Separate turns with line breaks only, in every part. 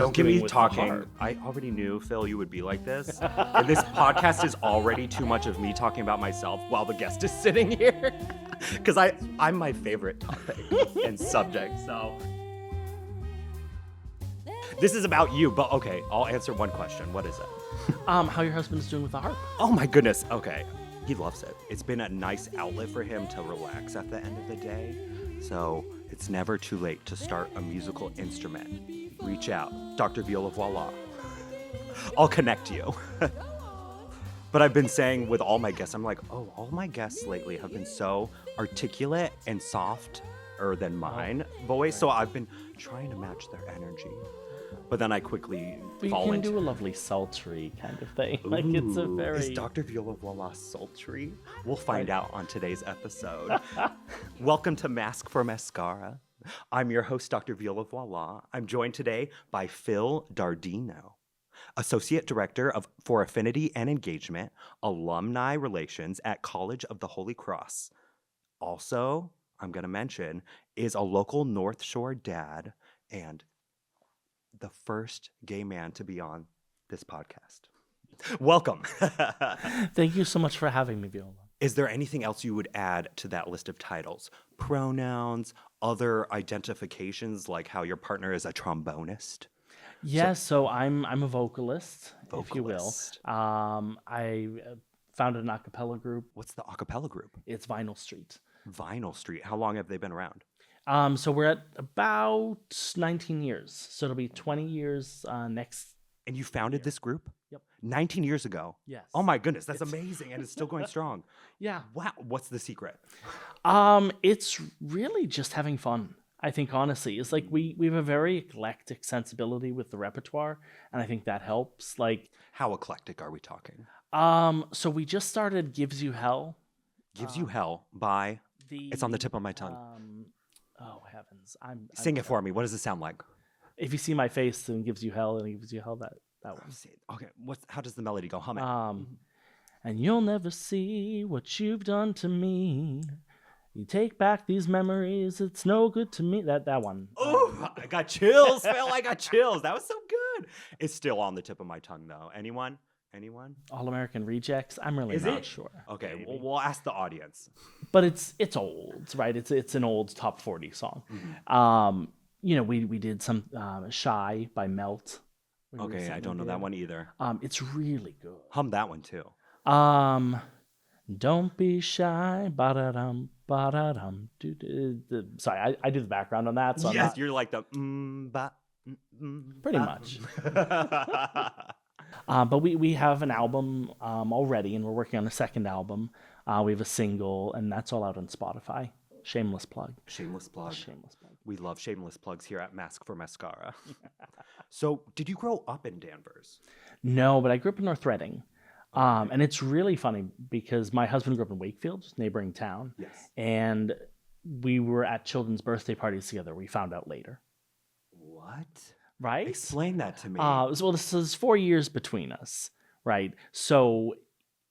Don't get me talking. I already knew, Phil, you would be like this. And this podcast is already too much of me talking about myself while the guest is sitting here. Because I'm my favorite topic and subject. So this is about you, but okay, I'll answer one question. What is it?
How your husband is doing with the harp.
Oh my goodness. Okay. He loves it. It's been a nice outlet for him to relax at the end of the day. So it's never too late to start a musical instrument. Reach out. Dr. Viola Voilà. I'll connect you. But I've been saying with all my guests, I'm like, oh, all my guests lately have been so articulate and softer than mine voice. So I've been trying to match their energy. But then I quickly fall into...
You can do a lovely sultry kind of thing. Like, it's a very...
Is Dr. Viola Voilà sultry? We'll find out on today's episode. Welcome to Masc4Mascara. I'm your host, Dr. Viola Voilà. I'm joined today by Phil Dardeno, Associate Director for Affinity and Engagement, Alumni Relations at College of the Holy Cross. Also, I'm going to mention, is a local North Shore dad and the first gay man to be on this podcast. Welcome.
Thank you so much for having me, Viola.
Is there anything else you would add to that list of titles? Pronouns, other identifications, like how your partner is a trombonist?
Yes, so I'm a vocalist, if you will. I founded an a cappella group.
What's the a cappella group?
It's Vinyl Street.
Vinyl Street. How long have they been around?
So we're at about 19 years. So it'll be 20 years next.
And you founded this group?
Yep.
19 years ago?
Yes.
Oh my goodness, that's amazing. And it's still going strong.
Yeah.
Wow. What's the secret?
It's really just having fun. I think, honestly, it's like we have a very eclectic sensibility with the repertoire, and I think that helps. Like,
how eclectic are we talking?
So we just started Gives You Hell.
Gives You Hell by... It's on the tip of my tongue.
Oh, heavens.
Sing it for me. What does it sound like?
If you see my face, then Gives You Hell, and it Gives You Hell, that one.
Okay, how does the melody go? Hum it.
And you'll never see what you've done to me. You take back these memories, it's no good to me. That one.
Oh, I got chills, Phil. I got chills. That was so good. It's still on the tip of my tongue, though. Anyone?
All American Rejects? I'm really not sure.
Okay, well, we'll ask the audience.
But it's old, right? It's an old top 40 song. Mm-hmm. We did some Shy by Melt.
Okay, I don't know that one either.
It's really good.
Hum that one too.
Don't be shy, ba-da-dum, ba-da-dum. Sorry, I do the background on that. So
yes, you're like the
pretty much. But we have an album already, and we're working on a second album. We have a single, and that's all out on Spotify. Shameless plug.
Shameless plug. We love shameless plugs here at Masc4Mascara. So, did you grow up in Danvers?
No, but I grew up in North Reading. And it's really funny because my husband grew up in Wakefield, just neighboring town.
Yes.
And we were at children's birthday parties together. We found out later.
What?
Right?
Explain that to me.
Well, this is 4 years between us, right? So...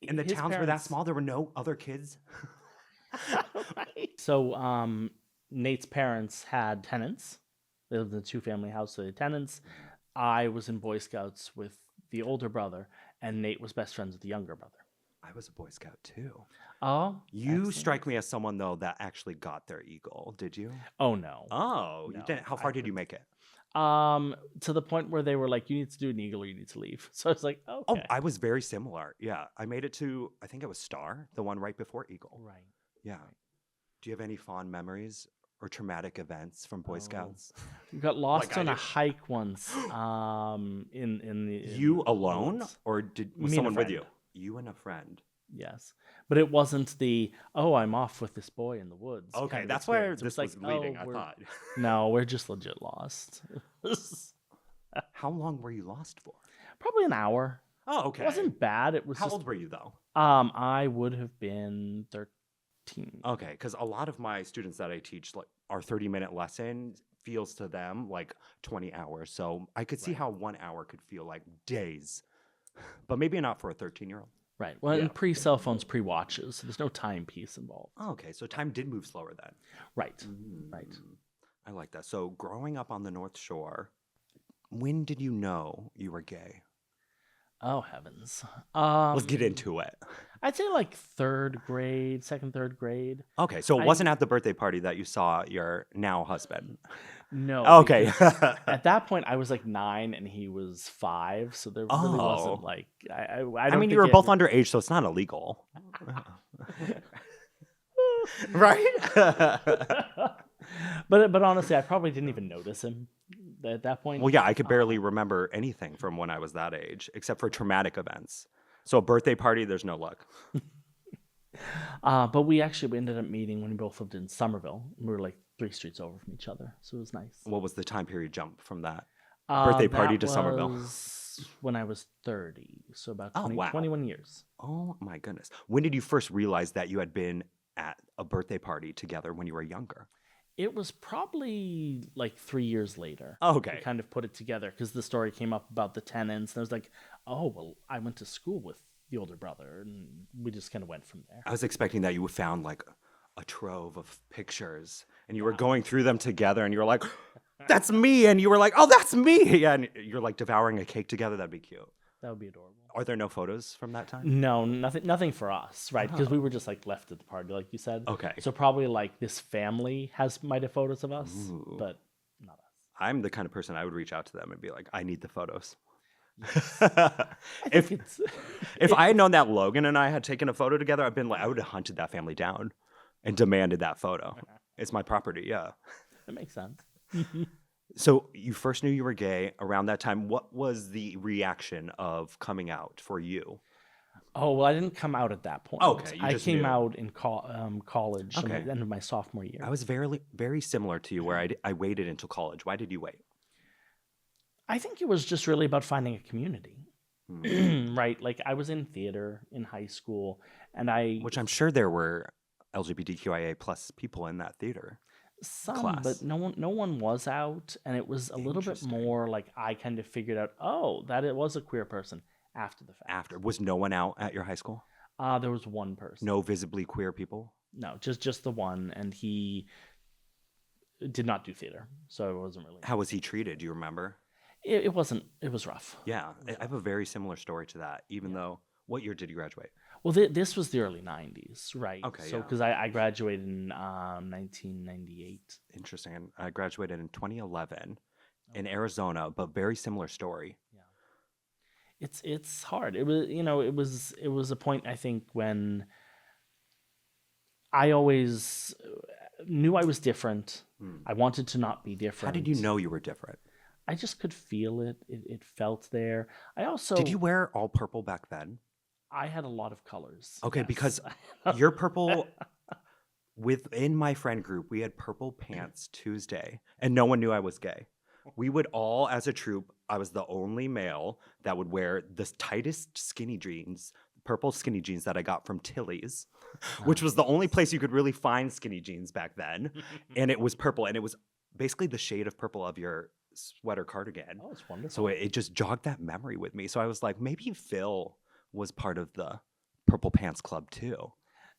And the towns were that small? There were no other kids?
Right. So Nate's parents had tenants. They lived in a two-family house, so they had tenants. I was in Boy Scouts with the older brother, and Nate was best friends with the younger brother.
I was a Boy Scout too.
Oh,
you
excellent.
Strike me as someone though that actually got their eagle. Did you?
Oh no.
Oh, no. You didn't. How far did you make it?
To the point where they were like, "You need to do an eagle, or you need to leave." So I was like, "Okay."
Oh, I was very similar. Yeah, I made it to. I think it was Star, the one right before Eagle.
Right.
Yeah. Right. Do you have any fond memories or traumatic events from Boy Scouts?
We got lost on a hike once. In the
you alone, or was someone with you? You and a friend.
Yes, but it wasn't the I'm off with this boy in the woods.
Okay,
kind of
that's where this
was
was leading. I thought.
No, we're just legit lost.
How long were you lost for?
Probably an hour.
Oh, okay.
It wasn't bad. It was.
How old were you though?
I would have been 13.
Okay, because a lot of my students that I teach, like our 30-minute lesson feels to them like 20 hours. So I could see how 1 hour could feel like days, but maybe not for a 13-year-old.
Right. Well, and pre-cell phones, pre-watches. So there's no timepiece involved.
Oh, okay, so time did move slower then.
Right. Right.
I like that. So growing up on the North Shore, When did you know you were gay?
Oh, heavens.
Let's get into it.
I'd say like third grade, third grade.
Okay, so it wasn't at the birthday party that you saw your now husband.
No.
Okay.
At that point, I was like 9 and he was 5, so there really wasn't like I
mean, you were both underage, so it's not illegal, right?
But honestly, I probably didn't even notice him at that point.
Well, yeah, I could barely remember anything from when I was that age, except for traumatic events. So a birthday party, there's no luck.
But we ended up meeting when we both lived in Somerville. We were like 3 streets over from each other, so it was nice.
What was the time period jump from that birthday party to Somerville?
When I was 30, so about 21 years.
Oh my goodness. When did you first realize that you had been at a birthday party together when you were younger?
It was probably like 3 years later.
Okay.
We kind of put it together because the story came up about the tenants. And I was like, oh, well, I went to school with the older brother. And we just kind of went from there.
I was expecting that you found like a trove of pictures and you were going through them together and you were like, that's me. And you were like, oh, that's me. Yeah, and you're like devouring a cake together. That'd be cute.
That would be adorable.
Are there no photos from that time?
No, nothing for us, right? Because we were just like left at the party, like you said.
Okay.
So probably like this family might have photos of us, but not us.
I'm the kind of person I would reach out to them and be like, I need the photos.
Yes.
If I had known that Logan and I had taken a photo together, I would have hunted that family down and demanded that photo. It's my property, yeah.
That makes sense.
So you first knew you were gay around that time. What was the reaction of coming out for you?
Oh, well, I didn't come out at that point.
Okay,
I came out in college at the end of my sophomore year.
I was very, very similar to you where I waited until college. Why did you wait?
I think it was just really about finding a community, right? Like I was in theater in high school and
Which I'm sure there were LGBTQIA plus people in that theater.
Some,
class.
But no one was out, and it was a little bit more like I kind of figured out, that it was a queer person after the fact.
Was no one out at your high school?
There was one person.
No visibly queer people?
No, just the one, and he did not do theater, so it wasn't really.
How was he treated? Do you remember?
It wasn't. It was rough.
Yeah, I have a very similar story to that. Even though, what year did you graduate?
Well, this was the early 90s, right?
Okay,
so because I graduated in 1998.
Interesting. And I graduated in 2011 in Arizona, but very similar story.
Yeah, it's hard. It was a point I think when I always knew I was different. I wanted to not be different.
How did you know you were different?
I just could feel it. It felt there. I also
Did you wear all purple back then?
I had a lot of colors.
Okay,
yes.
because your purple, within my friend group, we had purple pants Tuesday, and no one knew I was gay. We would all, as a troop, I was the only male that would wear the tightest skinny jeans, purple skinny jeans that I got from Tilly's, which was the only place you could really find skinny jeans back then. And it was purple, and it was basically the shade of purple of your sweater cardigan.
Oh, it's wonderful.
So it just jogged that memory with me. So I was like, maybe Phil was part of the Purple Pants Club too.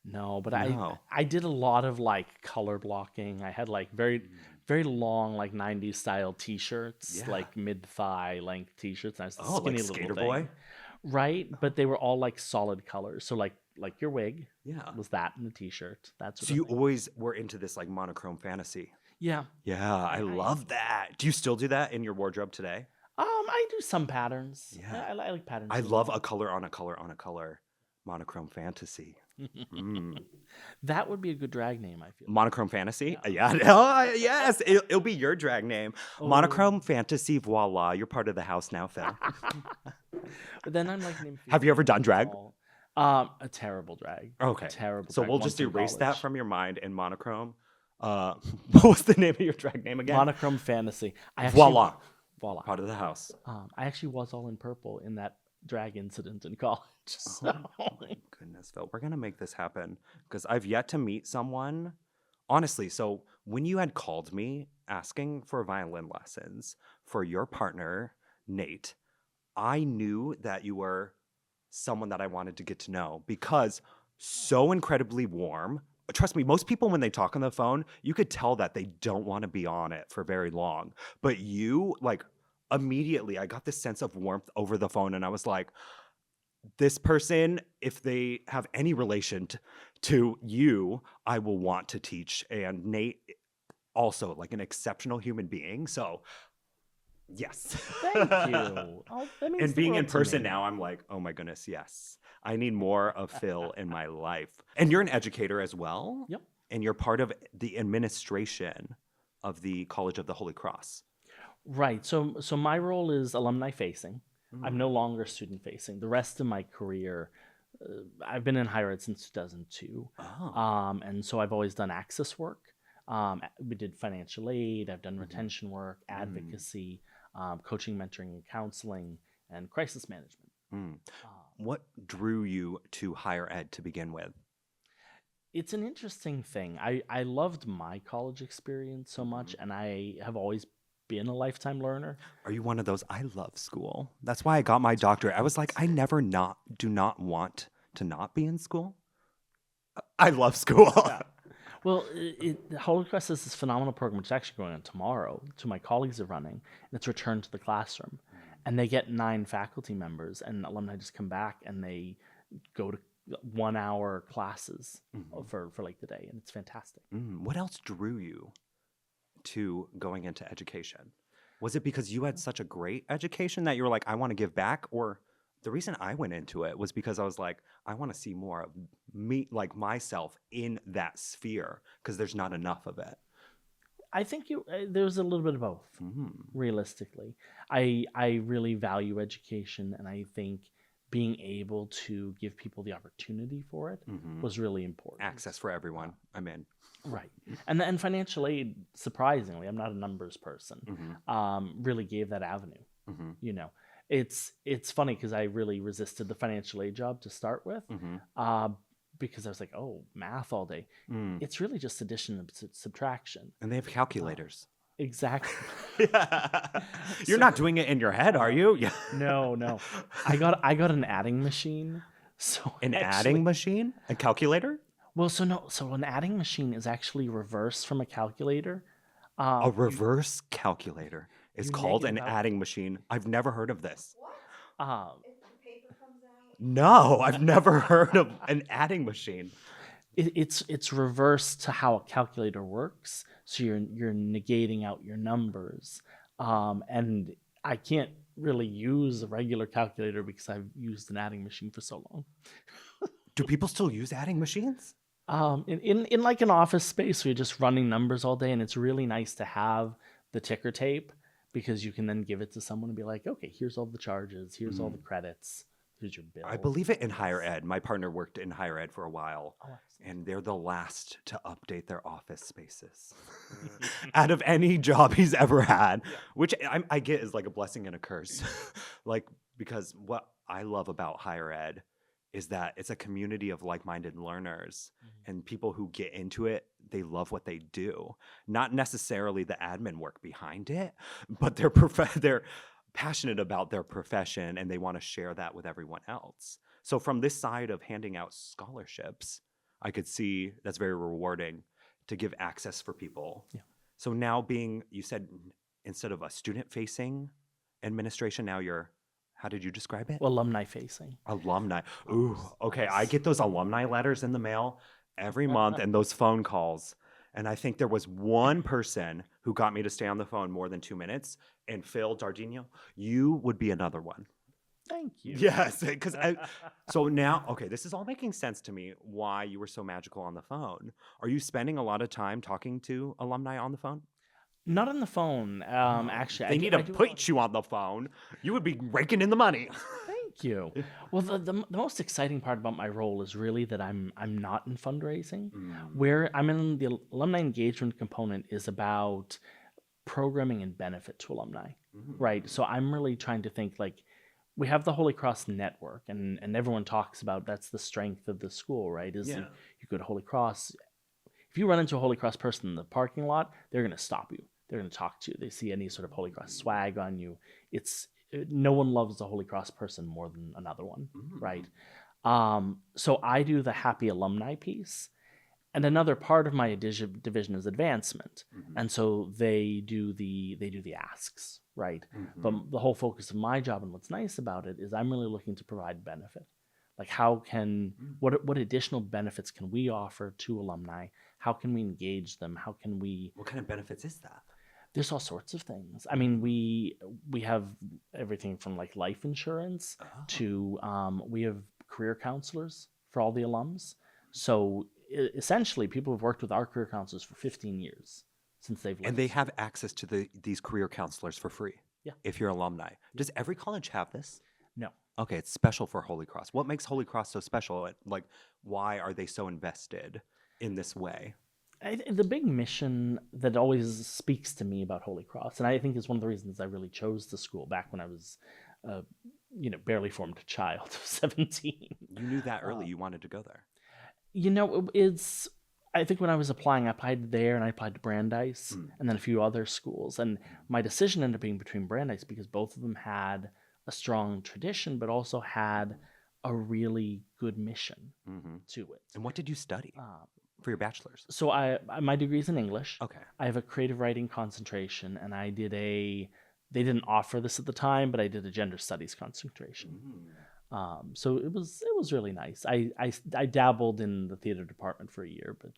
No, but I did a lot of like color blocking. I had like very long like 90s style t-shirts, like mid-thigh length t-shirts. And I was a skinny
like
little
Skater
thing.
Boy?
Right, but they were all like solid colors. So like your wig was that in the t-shirt. That's
so you always were into this like monochrome fantasy.
Yeah.
Yeah, I love that. Do you still do that in your wardrobe today?
I do some patterns.
Yeah.
I like patterns.
I love a color on a color on a color monochrome fantasy.
That would be a good drag name, I feel.
Monochrome fantasy? Yeah. Oh, yes. It'll be your drag name. Oh. Monochrome fantasy voila. You're part of the house now, Phil.
But then I'm like,
have you ever done drag?
A terrible drag.
Okay.
Terrible.
So we'll just erase that from your mind in monochrome. What was the name of your drag name again?
Monochrome fantasy.
Voila.
Voila.
Part of the house.
I actually was all in purple in that drag incident in college. So.
Oh my goodness, Phil. We're going to make this happen because I've yet to meet someone. Honestly, so when you had called me asking for violin lessons for your partner, Nate, I knew that you were someone that I wanted to get to know because so incredibly warm. Trust me, most people, when they talk on the phone, you could tell that they don't want to be on it for very long. But you, like, immediately I got this sense of warmth over the phone, and I was like, this person, if they have any relation to you, I will want to teach. And Nate also like an exceptional human being. So yes.
Thank you. Oh, that means
And
the
being in
world to
person
me.
now, I'm like, oh my goodness, yes. I need more of Phil in my life. And you're an educator as well.
Yep.
And you're part of the administration of the College of the Holy Cross.
Right. So my role is alumni facing.
Mm.
I'm no longer student facing. The rest of my career, I've been in higher ed since 2002.
Oh.
And so I've always done access work. We did financial aid. I've done retention work, advocacy, coaching, mentoring, and counseling, and crisis management.
Mm. What drew you to higher ed to begin with?
It's an interesting thing. I loved my college experience so much, and I have always been a lifetime learner.
Are you one of those, I love school? That's why I got my doctorate. I was like, I never do not want to not be in school. I love school.
Yeah. Well, Holy Cross has this phenomenal program, which is actually going on tomorrow. Two of my colleagues are running, and it's Return to the Classroom. And they get 9 faculty members, and alumni just come back and they go to 1-hour classes for like the day, and it's fantastic.
What else drew you to going into education? Was it because you had such a great education that you were like, I want to give back? Or the reason I went into it was because I was like, I want to see more of me, like myself in that sphere, because there's not enough of it.
I think there's a little bit of both, realistically. I really value education, and I think being able to give people the opportunity for it was really important.
Access for everyone. I'm in.
Right. And financial aid, surprisingly, I'm not a numbers person, really gave that avenue. You know, it's funny because I really resisted the financial aid job to start with, because I was like, oh, math all day. It's really just addition and subtraction.
And they have calculators.
Exactly.
You're not doing it in your head, are you? Yeah.
No. I got an adding machine. So
adding machine? A calculator?
Well, so an adding machine is actually reverse from a calculator.
A reverse calculator is called an adding machine. I've never heard of this.
What? If the paper comes out?
No, I've never heard of an adding machine.
It's reverse to how a calculator works. So you're negating out your numbers, and I can't really use a regular calculator because I've used an adding machine for so long.
Do people still use adding machines?
In like an office space where you're just running numbers all day, and it's really nice to have the ticker tape because you can then give it to someone and be like, okay, here's all the charges, here's all the credits. Here's your bill.
I believe it in higher ed. My partner worked in higher ed for a while, and they're the last to update their office spaces out of any job he's ever had, which I get is like a blessing and a curse. Like, because what I love about higher ed is that it's a community of like-minded learners, and people who get into it, they love what they do. Not necessarily the admin work behind it, but they're passionate about their profession, and they want to share that with everyone else. So from this side of handing out scholarships, I could see that's very rewarding to give access for people. Yeah. So now you said instead of a student-facing administration, now you're, how did you describe it?
Alumni facing.
Alumni. Ooh, okay. I get those alumni letters in the mail every month and those phone calls. And I think there was one person who got me to stay on the phone more than 2 minutes. And Phil, Dardeno, you would be another one.
Thank you.
Yes, because so now, okay, this is all making sense to me why you were so magical on the phone. Are you spending a lot of time talking to alumni on the phone?
Not on the phone, actually.
They need to put you on the phone. You would be raking in the money.
Thank you. Well, the most exciting part about my role is really that I'm not in fundraising. Where I'm in the alumni engagement component is about programming and benefit to alumni, right? So I'm really trying to think like, we have the Holy Cross network, and everyone talks about that's the strength of the school, right? You go to Holy Cross. If you run into a Holy Cross person in the parking lot, they're going to stop you. They're going to talk to you. They see any sort of Holy Cross swag on you. No one loves a Holy Cross person more than another one, right? So I do the happy alumni piece, and another part of my division is advancement, and so they do the asks, right?
Mhm.
But the whole focus of my job and what's nice about it is I'm really looking to provide benefit. Like what additional benefits can we offer to alumni? How can we engage them? How can we
What kind of benefits is that?
There's all sorts of things. I mean, we have everything from like life insurance to we have career counselors for all the alums. So essentially, people have worked with our career counselors for 15 years since they've left.
And they have access to these career counselors for free.
Yeah.
If you're alumni. Does every college have this?
No.
Okay, it's special for Holy Cross. What makes Holy Cross so special? Like, why are they so invested in this way?
The big mission that always speaks to me about Holy Cross, and I think is one of the reasons I really chose the school back when I was, barely formed child of 17.
You knew that early. You wanted to go there.
I think when I was applying, I applied there and I applied to Brandeis and then a few other schools. And my decision ended up being between Brandeis because both of them had a strong tradition, but also had a really good mission to it.
And what did you study for your bachelor's?
So my degree is in English.
Okay.
I have a creative writing concentration, and I did they didn't offer this at the time, but I did a gender studies concentration. So it was really nice. I dabbled in the theater department for a year, but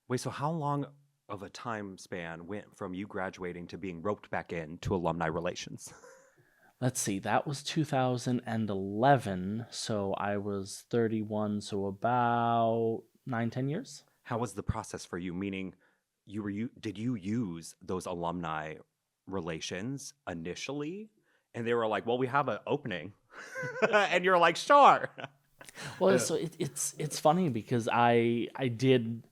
Wait, so how long of a time span went from you graduating to being roped back into alumni relations?
let's see, that was 2011, so I was 31, so about 9-10 years.
How was the process for you? Meaning, did you use those alumni relations initially? And they were like, well, we have an opening. And you're like, sure.
Well, so it's funny because I did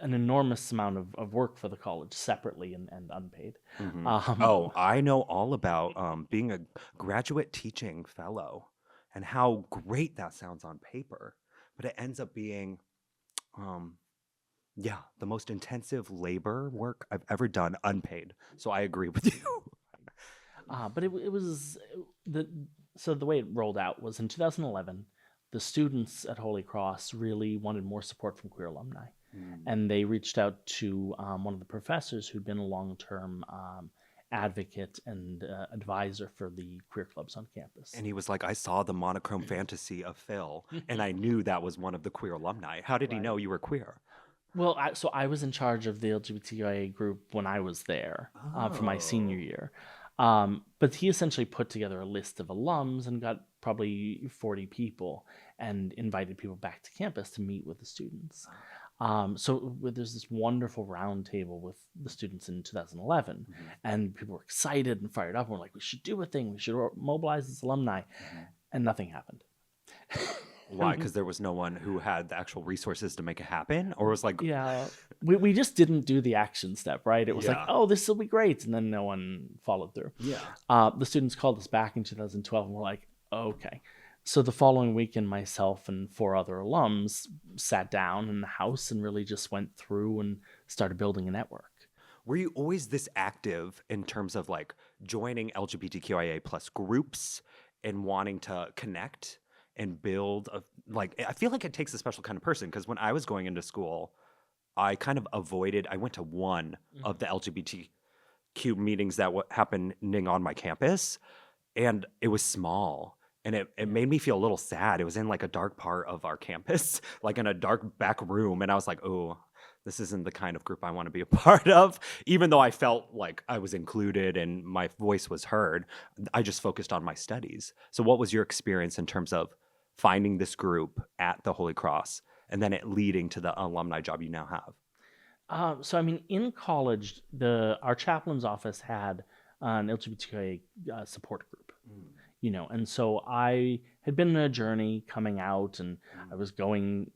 an enormous amount of work for the college separately and unpaid.
I know all about being a graduate teaching fellow and how great that sounds on paper. But it ends up being, the most intensive labor work I've ever done, unpaid. So I agree with you.
But it was the way it rolled out was in 2011, the students at Holy Cross really wanted more support from queer alumni. And they reached out to one of the professors who'd been a long-term advocate and advisor for the queer clubs on campus.
And he was like, I saw the monochrome fantasy of Phil, and I knew that was one of the queer alumni. How did he know you were queer?
Well, I was in charge of the LGBTQIA group when I was there for my senior year. But he essentially put together a list of alums and got probably 40 people and invited people back to campus to meet with the students. So there's this wonderful round table with the students in 2011, and people were excited and fired up. And we're like, we should do a thing. We should mobilize this alumni. And nothing happened.
Why? Because there was no one who had the actual resources to make it happen? Or was like...
Yeah, we just didn't do the action step, right? It was like, oh, this will be great. And then no one followed through.
Yeah.
The students called us back in 2012 and we're like, okay. So the following weekend, myself and 4 other alums sat down in the house and really just went through and started building a network.
Were you always this active in terms of like joining LGBTQIA plus groups and wanting to connect and build I feel like it takes a special kind of person, because when I was going into school, I kind of I went to one of the LGBTQ meetings that were happening on my campus, and it was small. And it made me feel a little sad. It was in like a dark part of our campus, like in a dark back room. And I was like, oh, this isn't the kind of group I want to be a part of. Even though I felt like I was included and my voice was heard, I just focused on my studies. So what was your experience in terms of finding this group at the Holy Cross and then it leading to the alumni job you now have?
So, I mean, in college, our chaplain's office had an LGBTQIA support group. And so I had been on a journey coming out, and I was going.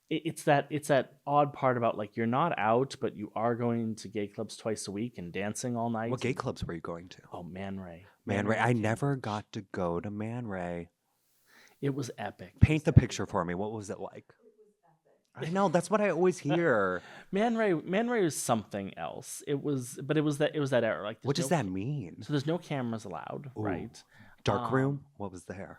It's that odd part about like you're not out, but you are going to gay clubs twice a week and dancing all night.
What gay clubs were you going to?
Oh, Man Ray.
Man Ray. I never got to go to Man Ray.
It was epic.
Paint the picture for me. What was it like? I know, that's what I always hear.
Man Ray was something else. It was that era. Like,
what does that mean?
So there's no cameras allowed, right?
Dark room? What was there?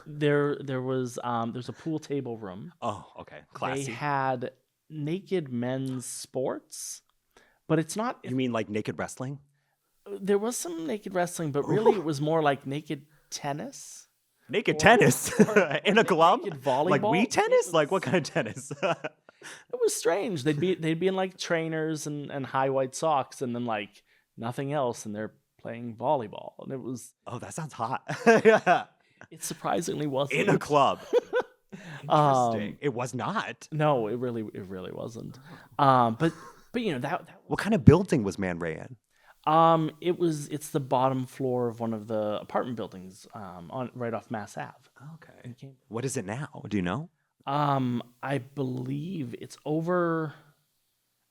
There was a pool table room.
Oh, okay. Classy.
They had naked men's sports, but it's not.
You mean like naked wrestling?
There was some naked wrestling, but really it was more like naked tennis.
Naked tennis in a club?
Naked volleyball.
Like Wii tennis? Like what kind of tennis?
It was strange. They'd be in like trainers and high white socks, and then like nothing else, and they're playing volleyball, and it was.
Oh, that sounds hot. Yeah.
It surprisingly wasn't
In a club. Interesting. It was not.
No, it really wasn't. But you know that
What kind of building was Man Ray in?
it's the bottom floor of one of the apartment buildings on right off Mass Ave.
Okay. What is it now? Do you know?
I believe it's over.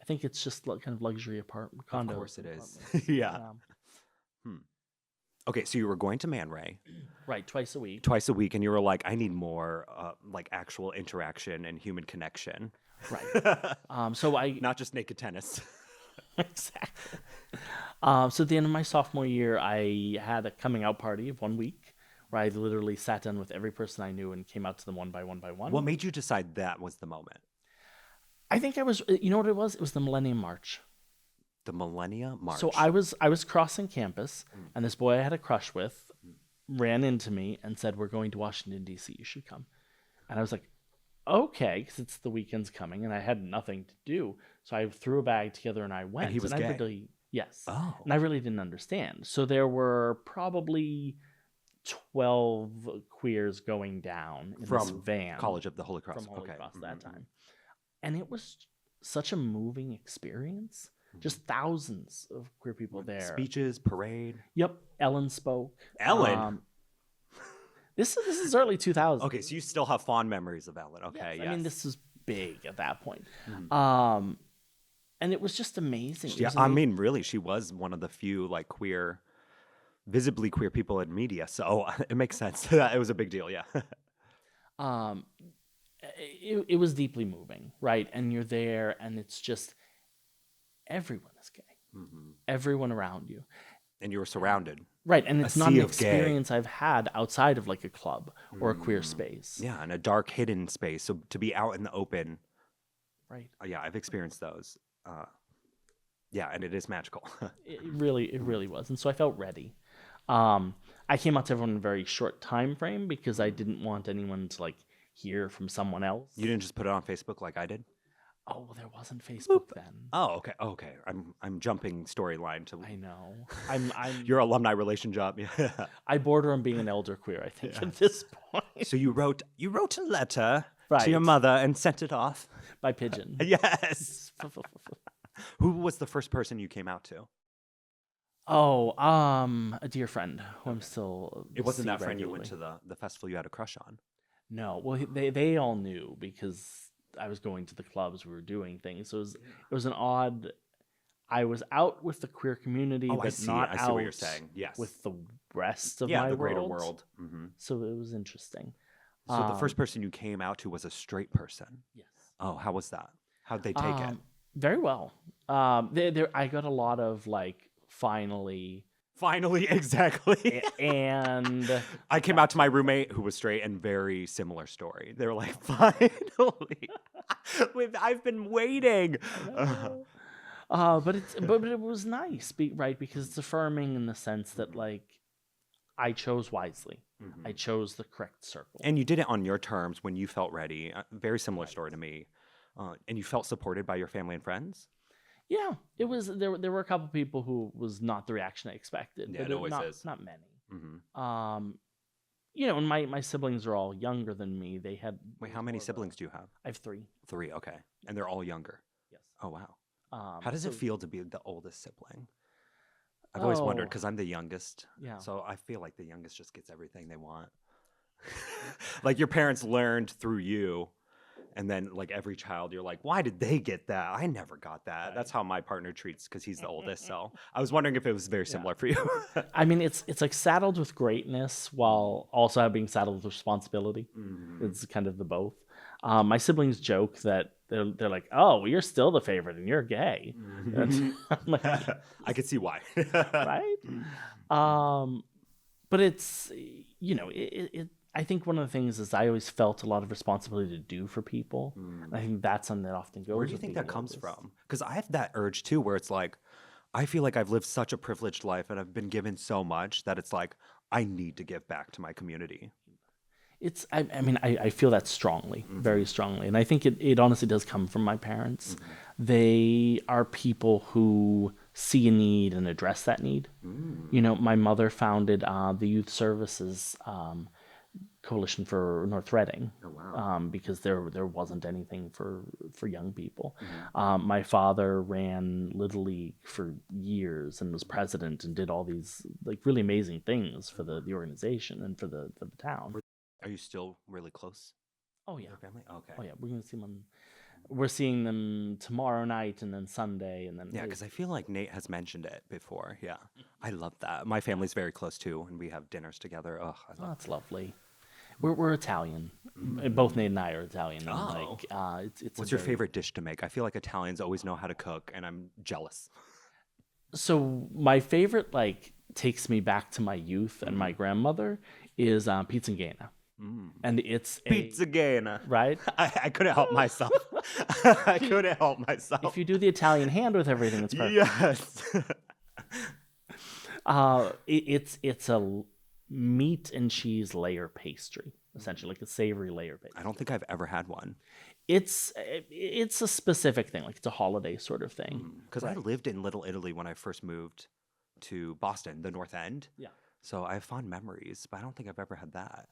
I think it's just kind of luxury apartment condo.
Of course it is. Yeah. Okay, so you were going to Man Ray
Right, twice a week.
twice a week, and you were like, I need more like actual interaction and human connection.
Right. So I
Not just naked tennis.
exactly. So at the end of my sophomore year, I had a coming out party of 1 week where I literally sat down with every person I knew and came out to them one by one by one.
What made you decide that was the moment?
I think I was. You know what it was? It was the Millennium March.
The Millennia March.
So I was crossing campus, and this boy I had a crush with ran into me and said, "We're going to Washington D.C. You should come." And I was like, "Okay," because it's the weekend's coming, and I had nothing to do. So I threw a bag together and I went.
And he was gay?
Yes.
Oh.
And I really didn't understand. So there were probably 12 queers going down in this
From
van.
College of the Holy Cross.
From Holy
Okay.
Cross that time. And it was such a moving experience. Just thousands of queer people there.
Speeches, parade.
Yep. Ellen spoke.
Ellen?
This is early 2000s.
Okay, so you still have fond memories of Ellen. Okay, yes.
I mean, this was big at that point. And it was just amazing. It
Yeah,
was
I mean, really, she was one of the few like queer, visibly queer people in media. So it makes sense. It was a big deal. Yeah.
It was deeply moving, right? And you're there, and it's just everyone is gay. Everyone around you.
And you were surrounded.
Right, and it's
A
not
sea
an
of gay.
experience I've had outside of like a club or a queer space.
Yeah, in a dark, hidden space. So to be out in the open.
Right.
Yeah, I've experienced those. Yeah, and it is magical.
It really was. And so I felt ready. I came out to everyone in a very short time frame because I didn't want anyone to like hear from someone else.
You didn't just put it on Facebook like I did?
Oh, well, there wasn't Facebook then.
Oh, okay. Okay. I'm jumping storyline to
I know. I'm
your alumni relation job. Yeah.
I border on being an elder queer, I think, at this point.
So you wrote a letter
Right.
to your mother and sent it off.
By pigeon.
Yes. Who was the first person you came out to?
Oh, a dear friend who I'm still.
It wasn't
see
that friend you went
regularly.
to the festival you had a crush on.
No, well, they all knew because I was going to the clubs, we were doing things. So it was an odd. I was out with the queer community,
Oh,
but
I see.
not
I see
out
what you're saying. Yes.
with the rest of
Yeah,
my
the greater world.
So it was interesting.
So the first person you came out to was a straight person.
Yes.
Oh, how was that? How'd they take it?
Very well. I got a lot of like finally.
Finally, exactly.
And
I came out to my roommate who was straight and very similar story. They were like, finally, I've been waiting.
But it was nice, right? Because it's affirming in the sense that like I chose wisely. I chose the correct circle.
And you did it on your terms when you felt ready. Very similar story to me. And you felt supported by your family and friends?
Yeah, it was. There were a couple people who was not the reaction I expected.
Yeah,
but
it always
not,
is.
Not many. You know, and my siblings are all younger than me. They had.
Wait, how many siblings do you have?
I have 3.
3, okay. And they're all younger?
Yes.
Oh, wow. How does it feel to be the oldest sibling? I've always wondered because I'm the youngest.
Yeah.
So I feel like the youngest just gets everything they want. Like your parents learned through you. And then like every child, you're like, why did they get that? I never got that. Right. That's how my partner treats because he's the oldest. So I was wondering if it was very similar for you.
I mean, it's like saddled with greatness while also being saddled with responsibility. It's kind of the both. My siblings joke that they're like, oh, well, you're still the favorite and you're gay. I'm like,
I could see why.
Right? But it's, you know, I think one of the things is I always felt a lot of responsibility to do for people. And I think that's something that often goes.
Where do you think that comes from? Because I have that urge too, where it's like, I feel like I've lived such a privileged life and I've been given so much that it's like I need to give back to my community.
I feel that strongly, very strongly. And I think it honestly does come from my parents. They are people who see a need and address that need. You know, my mother founded the Youth Services Coalition for North Reading because there wasn't anything for young people. My father ran Little League for years and was president and did all these like really amazing things for the organization and for the town.
Are you still really close
Oh
to
yeah.
your family? Okay.
Oh yeah, we're gonna see them. We're seeing them tomorrow night and then Sunday and then
Yeah, because I feel like Nate has mentioned it before. Yeah. I love that. My family's very close too, and we have dinners together. Oh, I
oh,
love
that's lovely. We're Italian. Both Nate and I are Italian. And
Oh.
it's
What's your favorite dish to make? I feel like Italians always know how to cook, and I'm jealous.
So my favorite like takes me back to my youth and my grandmother is pizza gaina, and it's
Pizza gaina.
right.
I couldn't help myself. I couldn't help myself.
If you do the Italian hand with everything, it's perfect.
Yes.
It's a meat and cheese layer pastry, essentially like a savory layer pastry.
I don't think I've ever had one.
It's a specific thing, like it's a holiday sort of thing.
Because I lived in Little Italy when I first moved to Boston, the North End.
Yeah.
So I have fond memories, but I don't think I've ever had that.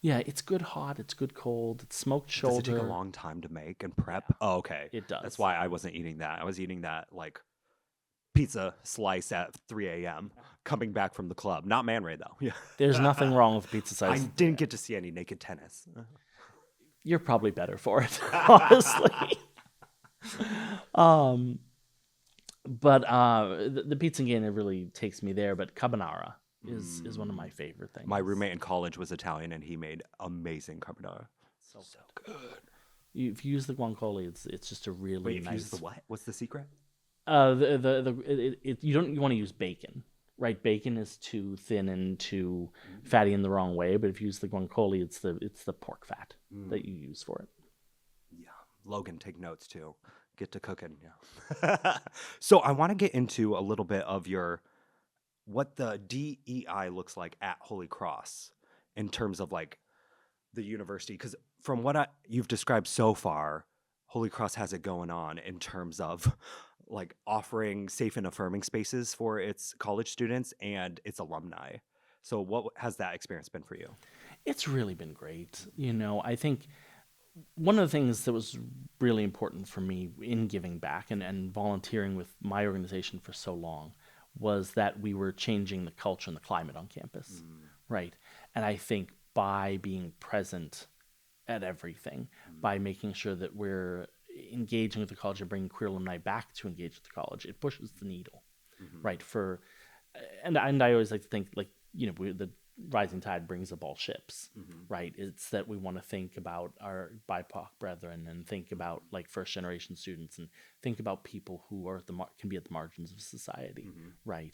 Yeah, it's good hot, it's good cold, it's smoked shoulder.
Does it take a long time to make and prep? Oh, okay.
It does.
That's why I wasn't eating that. I was eating that like pizza slice at 3 a.m. coming back from the club. Not Man Ray though. Yeah.
There's nothing wrong with pizza
I
size.
didn't get to see any naked tennis.
You're probably better for it, honestly. But the pizza gaina really takes me there. But carbonara is one of my favorite things.
My roommate in college was Italian and he made amazing carbonara.
so good. If you use the guanciale, it's just a really
Wait, if
nice.
you use the what? What's the secret?
You don't want to use bacon, right? Bacon is too thin and too fatty in the wrong way. But if you use the guanciale, it's the pork fat that you use for it.
Yeah. Logan, take notes too. Get to cooking. Yeah. So I want to get into a little bit of what the DEI looks like at Holy Cross in terms of like the university. Because from what you've described so far, Holy Cross has it going on in terms of like offering safe and affirming spaces for its college students and its alumni. So what has that experience been for you?
It's really been great. You know, I think one of the things that was really important for me in giving back and volunteering with my organization for so long was that we were changing the culture and the climate on campus, right? And I think by being present at everything, by making sure that we're engaging with the college and bringing queer alumni back to engage with the college, it pushes the needle, right? And I always like to think like, you know, the rising tide brings up all ships, right? It's that we want to think about our BIPOC brethren and think about like first generation students and think about people who are can be at the margins of society, right?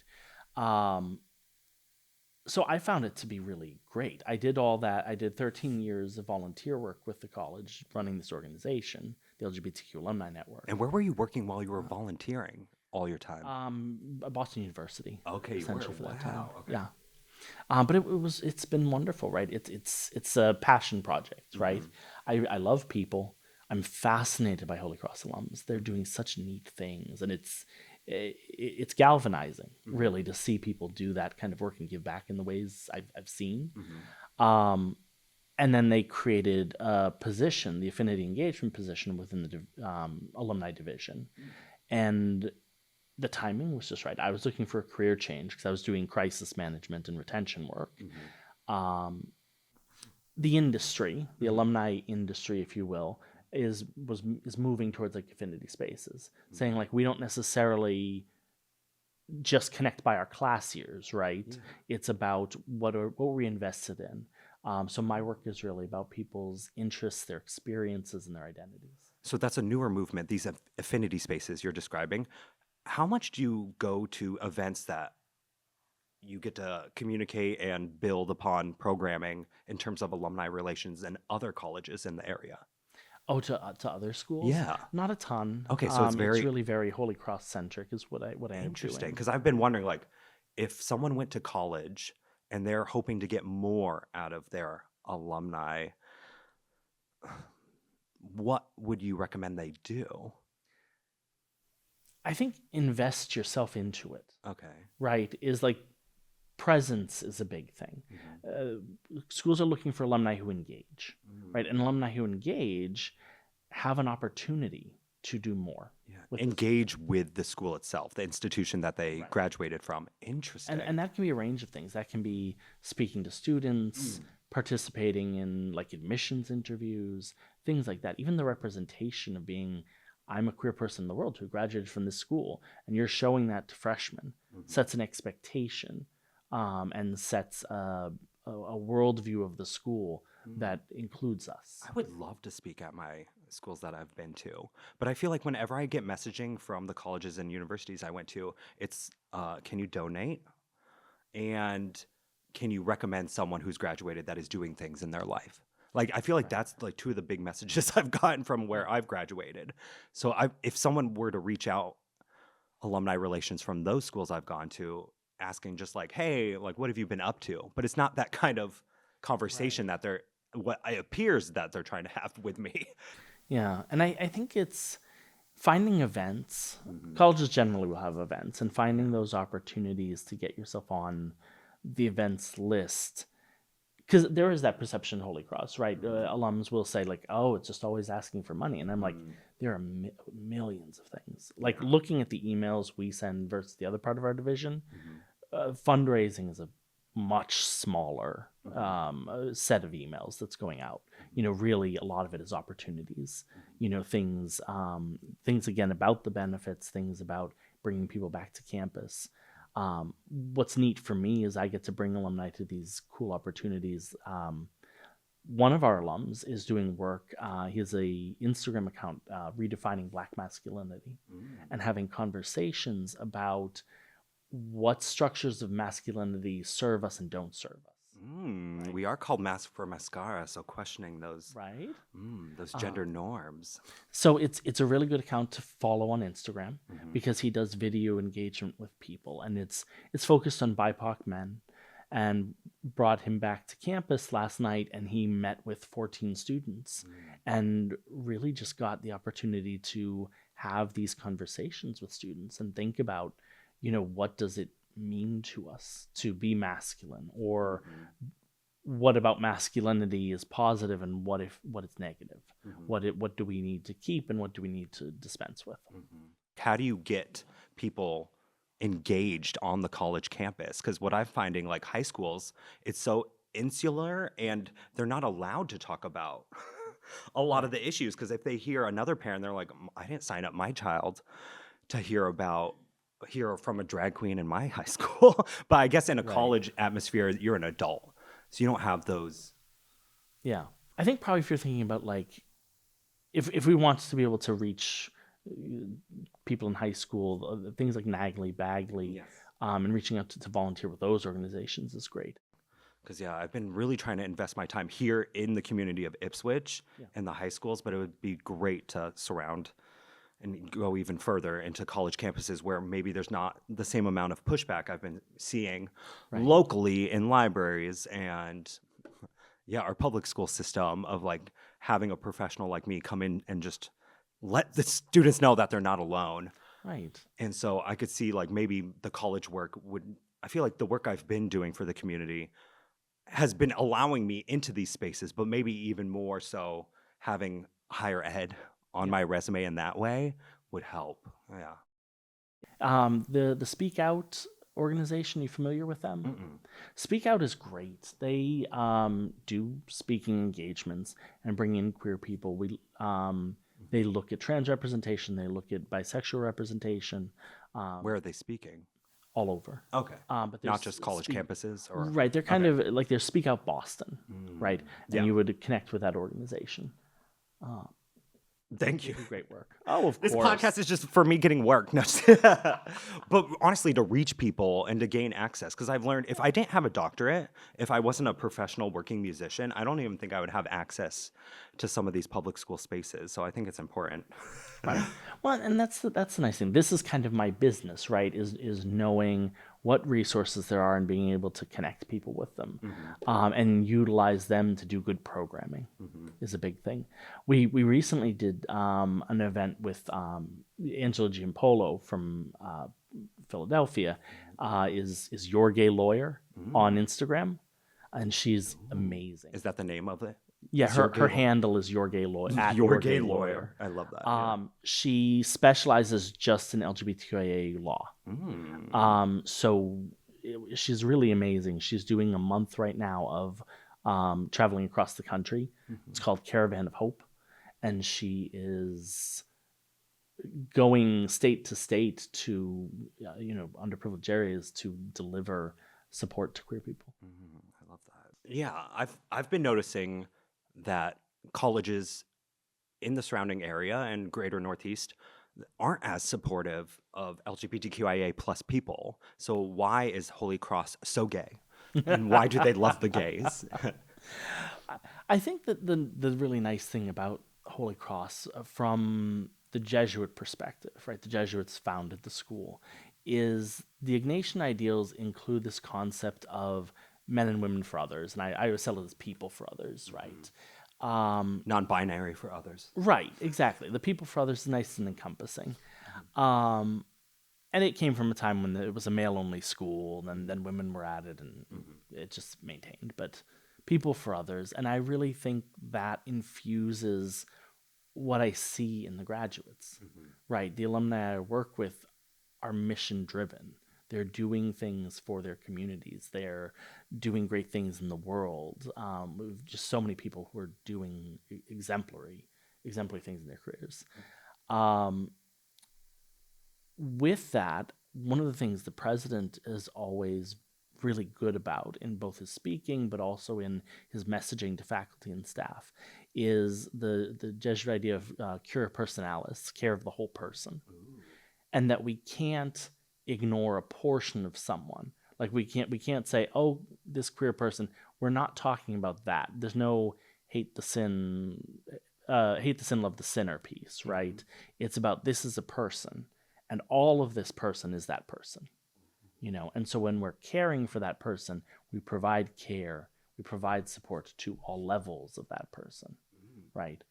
So I found it to be really great. I did all that. I did 13 years of volunteer work with the college running this organization, the LGBTQ Alumni Network.
And where were you working while you were volunteering all your time?
Boston University.
Okay, you
essentially
were.
for that
Wow,
time.
okay.
Yeah. But it's been wonderful, right? It's a passion project, right? I love people. I'm fascinated by Holy Cross alums. They're doing such neat things, and it's galvanizing, really, to see people do that kind of work and give back in the ways I've seen. And then they created a position, the affinity engagement position within the alumni division, and the timing was just right. I was looking for a career change because I was doing crisis management and retention work. The industry, the alumni industry, if you will, is moving towards like affinity spaces, saying like we don't necessarily just connect by our class years, right? It's about what we're invested in. So my work is really about people's interests, their experiences, and their identities.
So that's a newer movement, these affinity spaces you're describing. How much do you go to events that you get to communicate and build upon programming in terms of alumni relations and other colleges in the area?
Oh, to other schools?
Yeah.
Not a ton.
Okay, so it's
really very Holy Cross centric is what I am
interesting.
doing.
Because I've been wondering, like, if someone went to college and they're hoping to get more out of their alumni, what would you recommend they do?
I think invest yourself into it.
Okay.
Right? Is like presence is a big thing. Schools are looking for alumni who engage, right? And alumni who engage have an opportunity to do more.
Yeah. Engage with the school itself, the institution that they graduated from. Interesting.
And that can be a range of things. That can be speaking to students, participating in like admissions interviews, things like that. Even the representation of being, I'm a queer person in the world who graduated from this school, and you're showing that to freshmen, sets an expectation, and sets a worldview of the school that includes us.
I would love to speak at my schools that I've been to, but I feel like whenever I get messaging from the colleges and universities I went to, it's can you donate? And can you recommend someone who's graduated that is doing things in their life? Like, I feel like that's like two of the big messages I've gotten from where I've graduated. So if someone were to reach out, alumni relations from those schools I've gone to, asking just like, hey, like, what have you been up to? But it's not that kind of conversation that what it appears that they're trying to have with me.
Yeah. And I think it's finding events. Colleges generally will have events, and finding those opportunities to get yourself on the events list. Because there is that perception in Holy Cross, right? Alums will say like, oh, it's just always asking for money. And I'm like, there are millions of things. Like looking at the emails we send versus the other part of our division, fundraising is a much smaller set of emails that's going out. Really a lot of it is opportunities, things again about the benefits, things about bringing people back to campus. What's neat for me is I get to bring alumni to these cool opportunities. One of our alums is doing work. He has a Instagram account redefining Black masculinity and having conversations about what structures of masculinity serve us and don't serve us.
Right? We are called Masc4Mascara, so questioning those those gender norms.
So it's a really good account to follow on Instagram because he does video engagement with people, and it's focused on BIPOC men, and brought him back to campus last night, and he met with 14 students and really just got the opportunity to have these conversations with students and think about, what does it mean to us to be masculine, or what about masculinity is positive and what it's negative? What do we need to keep and what do we need to dispense with?
How do you get people engaged on the college campus? Because what I'm finding, like high schools, it's so insular and they're not allowed to talk about a lot of the issues, because if they hear another parent, they're like, I didn't sign up my child to hear from a drag queen in my high school. But I guess in a college atmosphere, you're an adult, so you don't have those.
Yeah. I think probably if you're thinking about like, if we want to be able to reach people in high school, things like NAGLY, BAGLY, and reaching out to volunteer with those organizations is great.
Because, I've been really trying to invest my time here in the community of Ipswich and the high schools, but it would be great to surround and go even further into college campuses where maybe there's not the same amount of pushback I've been seeing locally in libraries and our public school system of like having a professional like me come in and just let the students know that they're not alone.
Right.
And so I could see like maybe the college work I feel like the work I've been doing for the community has been allowing me into these spaces, but maybe even more so having higher ed on my resume in that way would help.
The Speak Out organization, you familiar with them? Speak Out is great. They do speaking engagements and bring in queer people. They look at trans representation. They look at bisexual representation.
Where are they speaking?
All over.
Okay.
But
not just college campuses? Or
right. They're kind of like they're Speak Out Boston, right? And you would connect with that organization.
Thank you.
do great work. Oh, of
This
course.
podcast is just for me getting work. No, but honestly, to reach people and to gain access. Because I've learned if I didn't have a doctorate, if I wasn't a professional working musician, I don't even think I would have access to some of these public school spaces. So I think it's important.
Right. Well, and that's the nice thing. This is kind of my business, right? Is knowing what resources there are and being able to connect people with them, and utilize them to do good programming is a big thing. We recently did an event with Angela Giampolo from Philadelphia. Is Your Gay Lawyer on Instagram, and she's amazing.
Is that the name of it?
Yeah,
Is Your
her
Gay
handle is Your Gay Lawyer. At
Your Gay Lawyer. I love that. Yeah.
She specializes just in LGBTQIA law. So she's really amazing. She's doing a month right now of traveling across the country. It's called Caravan of Hope. And she is going state to state to, underprivileged areas to deliver support to queer people.
I love that. Yeah, I've been noticing that colleges in the surrounding area and greater Northeast aren't as supportive of LGBTQIA plus people. So why is Holy Cross so gay? And why do they love the gays?
I think that the really nice thing about Holy Cross from the Jesuit perspective, right? The Jesuits founded the school, is the Ignatian ideals include this concept of men and women for others, and I always tell it as people for others, right?
Non-binary for others.
Right, exactly. The people for others is nice and encompassing. And it came from a time when it was a male-only school, and then women were added, and it just maintained. But people for others, and I really think that infuses what I see in the graduates, right? The alumni I work with are mission-driven. They're doing things for their communities. They're doing great things in the world. We've just so many people who are doing exemplary things in their careers. With that, one of the things the president is always really good about in both his speaking, but also in his messaging to faculty and staff, is the Jesuit idea of cura personalis, care of the whole person, and that we can't ignore a portion of someone. Like we can't say, oh, this queer person, we're not talking about that. There's no hate the sin, love the sinner piece, right? It's about this is a person, and all of this person is that person, and so when we're caring for that person, we provide care, we provide support to all levels of that person, right?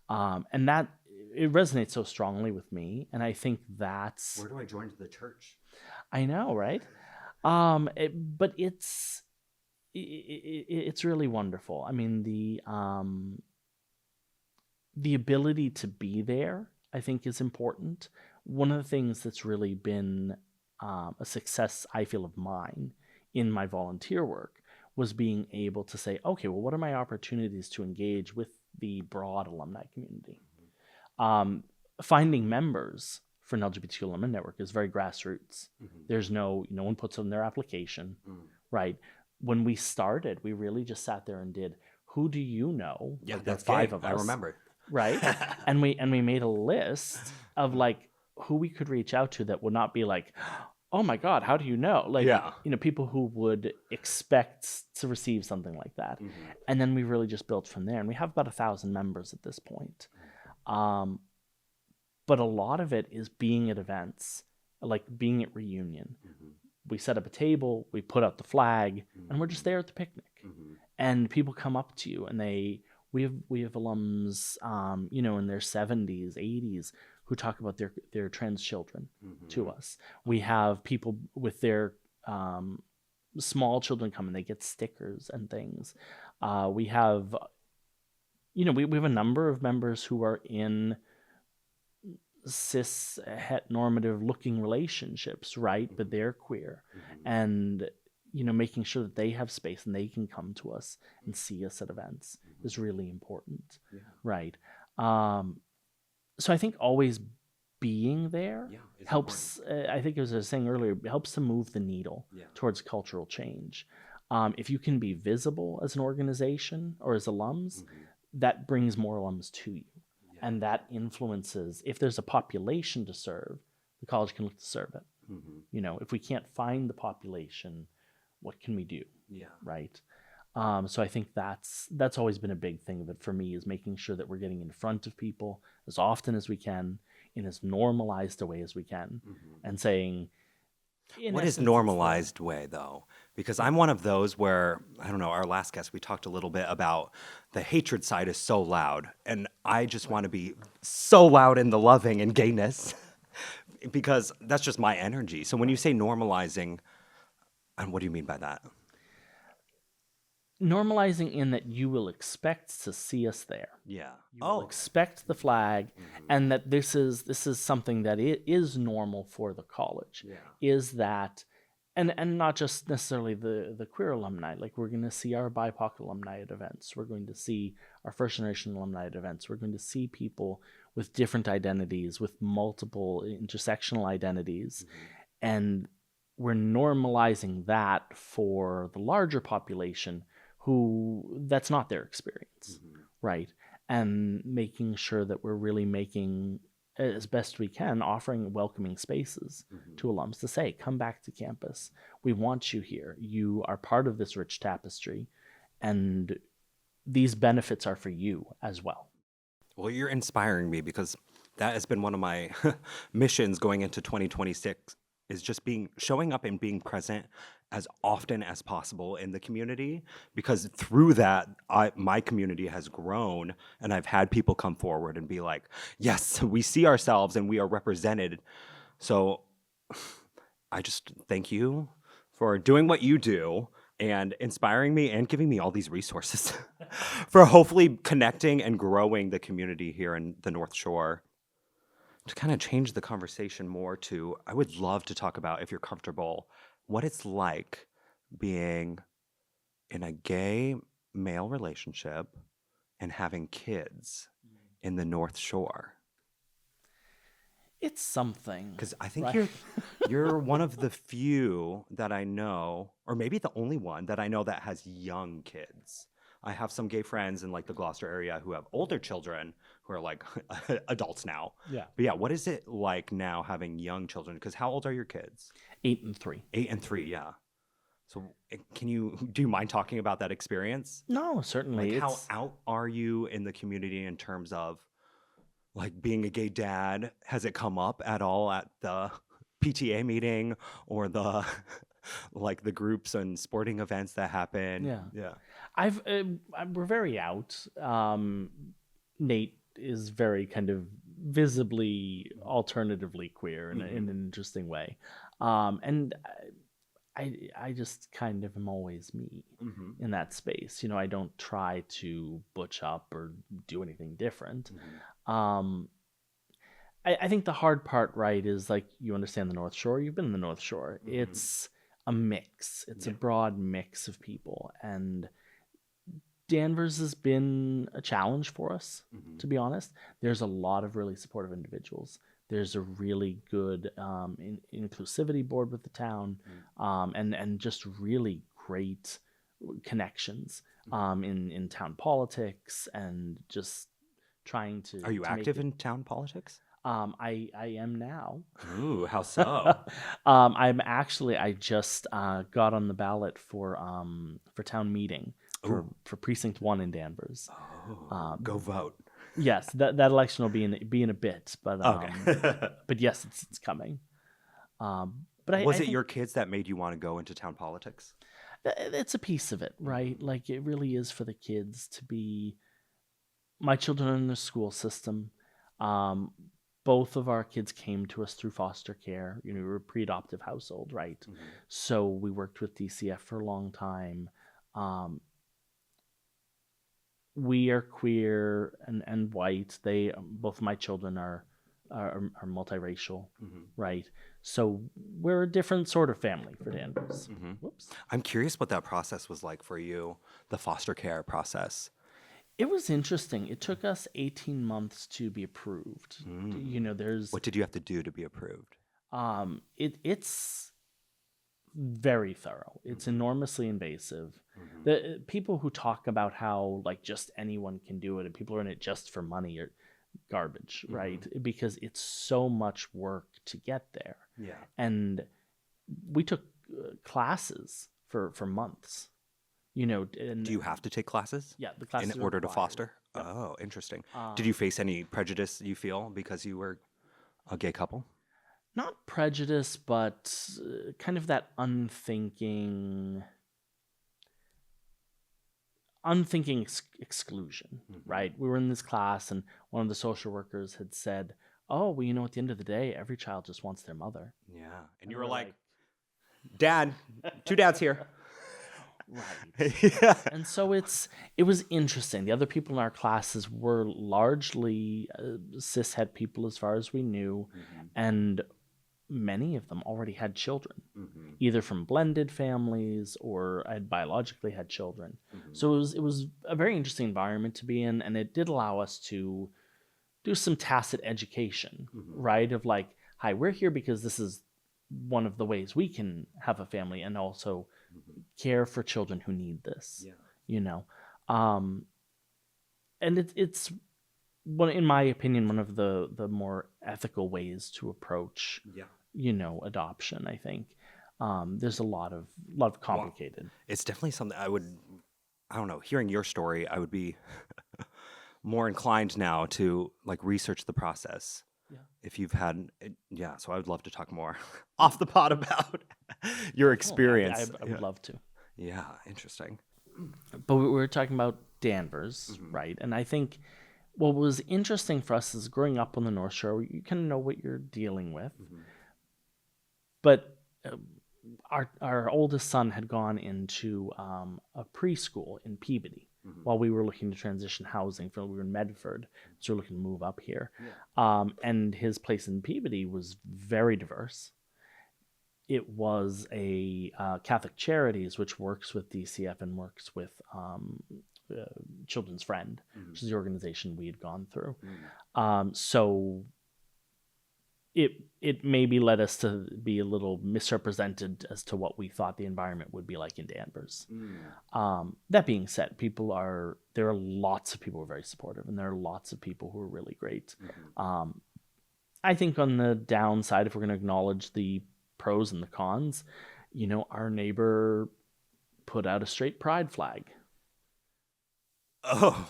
And that it resonates so strongly with me, and I think that's
Where do I join the church?
I know, right? But it's really wonderful. I mean, the ability to be there, I think, is important. One of the things that's really been a success, I feel, of mine in my volunteer work was being able to say, okay, well, what are my opportunities to engage with the broad alumni community? Finding members for an LGBTQ alumni network is very grassroots. There's no one puts in their application, right? When we started, we really just sat there and did, who do you know?
Yeah,
like, there are
that's
five
gay.
of us.
I remember.
Right? and we made a list of like who we could reach out to that would not be like, oh my God, how do you know? Like, people who would expect to receive something like that. And then we really just built from there. And we have about 1,000 members at this point. But a lot of it is being at events, like being at reunion. We set up a table, we put out the flag, and we're just there at the picnic. And people come up to you, and we have alums, in their 70s, 80s, who talk about their trans children to us. We have people with their small children come, and they get stickers and things. We have, we have a number of members who are in cis heteronormative looking relationships, right? But they're queer, and making sure that they have space and they can come to us and see us at events is really important, right? So I think always being there helps. I think, as I was saying earlier, it helps to move the needle towards cultural change. If you can be visible as an organization or as alums, that brings more alums to you. And that influences, if there's a population to serve, the college can look to serve it. You know, if we can't find the population, what can we do?
Yeah.
Right. So I think that's always been a big thing of it for me, is making sure that we're getting in front of people as often as we can, in as normalized a way as we can, and saying,
What is normalized way, though? Because I'm one of those where, I don't know, our last guest, we talked a little bit about the hatred side is so loud. And I just want to be so loud in the loving and gayness because that's just my energy. So when you say normalizing, and what do you mean by that?
Normalizing in that you will expect to see us there.
Yeah.
You will expect the flag, and that this is something that is normal for the college.
Yeah.
Is that, and not just necessarily the queer alumni. Like, we're going to see our BIPOC alumni at events. We're going to see our first generation alumni at events. We're going to see people with different identities, with multiple intersectional identities, and we're normalizing that for the larger population, who that's not their experience, right? And making sure that we're really making, as best we can, offering welcoming spaces to alums to say, come back to campus. We want you here. You are part of this rich tapestry, and these benefits are for you as well.
Well, you're inspiring me, because that has been one of my missions going into 2026, is just showing up and being present as often as possible in the community, because through that, my community has grown, and I've had people come forward and be like, yes, we see ourselves and we are represented. So I just thank you for doing what you do and inspiring me and giving me all these resources for hopefully connecting and growing the community here in the North Shore. To kind of change the conversation more to, I would love to talk about, if you're comfortable, what it's like being in a gay male relationship and having kids in the North Shore.
It's something.
Because I think
right?
you're one of the few that I know, or maybe the only one that I know that has young kids. I have some gay friends in like the Gloucester area who have older children who are like adults now.
Yeah.
But yeah, what is it like now having young children? Because how old are your kids?
8 and 3.
8 and 3, yeah. So do you mind talking about that experience?
No, certainly.
Like, how out are you in the community in terms of like being a gay dad? Has it come up at all at the PTA meeting or the like the groups and sporting events that happen?
Yeah. We're very out. Nate is very kind of visibly alternatively queer in an interesting way. And I just kind of am always me in that space. You know, I don't try to butch up or do anything different. I think the hard part, right, is like, you understand the North Shore. You've been in the North Shore. It's a mix. It's a broad mix of people. And Danvers has been a challenge for us, to be honest. There's a lot of really supportive individuals. There's a really good inclusivity board with the town, and just really great connections in town politics, and just trying to.
Are you active in town politics?
I am now.
Ooh, how so?
I just got on the ballot for town meeting for precinct 1 in Danvers.
Oh, go vote.
Yes, that election will be in a bit, but
okay.
But yes, it's coming. But
was it your kids that made you want to go into town politics?
It's a piece of it, right? Like, it really is for the kids to be. My children are in the school system. Both of our kids came to us through foster care. You know, we were a pre-adoptive household, right? So we worked with DCF for a long time. We are queer and white. They both of my children are multiracial, right? So we're a different sort of family for Danvers. Whoops.
I'm curious what that process was like for you, the foster care process.
It was interesting. It took us 18 months to be approved. You know,
What did you have to do to be approved?
It's very thorough. It's enormously invasive. The people who talk about how like just anyone can do it and people are in it just for money, garbage, right? Because it's so much work to get there.
Yeah.
And we took classes for months, and
Do you have to take classes?
Yeah, the classes
in
are
order to
required.
foster?
Yep.
Oh, interesting. Did you face any prejudice, you feel, because you were a gay couple?
Not prejudice, but kind of that unthinking exclusion, right? We were in this class, and one of the social workers had said, "Oh, well, at the end of the day, every child just wants their mother."
Yeah. And you were like, Dad, 2 dads here.
Right.
Yeah.
And so it was interesting. The other people in our classes were largely cishet people as far as we knew, and many of them already had children, either from blended families or had biologically had children. So it was a very interesting environment to be in, and it did allow us to do some tacit education, right? Of like, hi, we're here because this is one of the ways we can have a family and also care for children who need this. And it's one, in my opinion, one of the more ethical ways to approach adoption. I think there's a lot of complicated.
Well, it's definitely something I don't know, hearing your story, I would be more inclined now to like research the process. If you've had, so I would love to talk more off the pod about your experience.
I would love to.
Yeah, interesting.
But we were talking about Danvers, right? And I think what was interesting for us is growing up on the North Shore, you kind of know what you're dealing with. But our oldest son had gone into a preschool in Peabody while we were looking to transition housing. We were in Medford, so we were looking to move up here. And his place in Peabody was very diverse. It was a Catholic Charities, which works with DCF and works with Children's Friend, which is the organization we had gone through. So it maybe led us to be a little misrepresented as to what we thought the environment would be like in Danvers. That being said, there are lots of people who are very supportive, and there are lots of people who are really great. I think on the downside, if we're going to acknowledge the pros and the cons, our neighbor put out a straight pride flag.
Oh,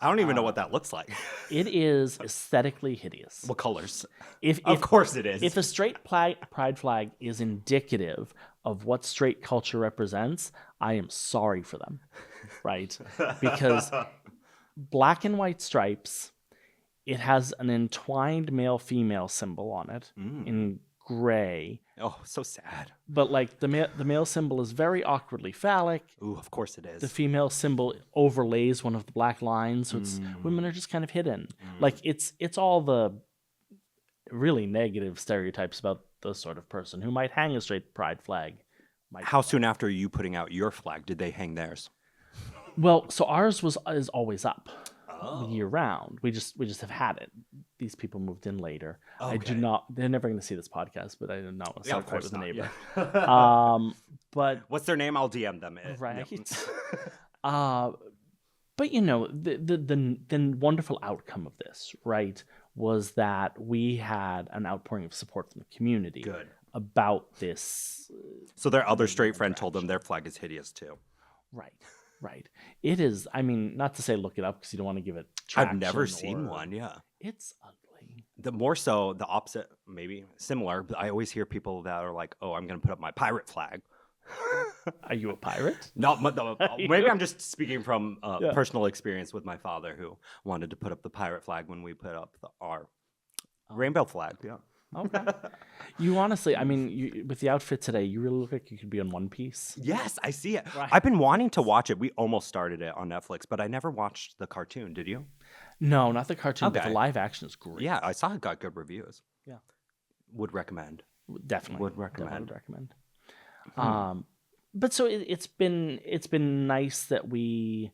I don't even know what that looks like.
It is aesthetically hideous.
What colors?
Of
course it is.
If a straight pride flag is indicative of what straight culture represents, I am sorry for them, right? Because black and white stripes, it has an entwined male-female symbol on it in gray.
Oh, so sad.
But like the male symbol is very awkwardly phallic.
Ooh, of course it is.
The female symbol overlays one of the black lines, so women are just kind of hidden. Like it's all the really negative stereotypes about the sort of person who might hang a straight pride flag.
How soon after you putting out your flag did they hang theirs?
Well, so ours is always up year round. We just have had it. These people moved in later. Okay. I do not. They're never going to see this podcast, but I do not want to start fight with the neighbor. Yeah. But
what's their name? I'll DM them.
Right. But the wonderful outcome of this, right, was that we had an outpouring of support from the community.
Good.
About this.
So their other straight friend told them their flag is hideous too.
Right. It is. I mean, not to say look it up because you don't want to give it traction.
I've never seen one. Yeah.
It's ugly.
The more so the opposite, maybe similar. But I always hear people that are like, "Oh, I'm going to put up my pirate flag."
Are you a pirate?
No, maybe I'm just speaking from personal experience with my father, who wanted to put up the pirate flag when we put up our rainbow flag. Yeah.
Okay. You honestly, I mean, with the outfit today, you really look like you could be on One Piece.
Yes, I see it.
Right.
I've been wanting to watch it. We almost started it on Netflix, but I never watched the cartoon. Did you?
No, not the cartoon, but the live action is great.
Yeah, I saw it got good reviews.
Yeah.
Would recommend.
Definitely.
Would recommend.
Definitely recommend. But so it's been nice that we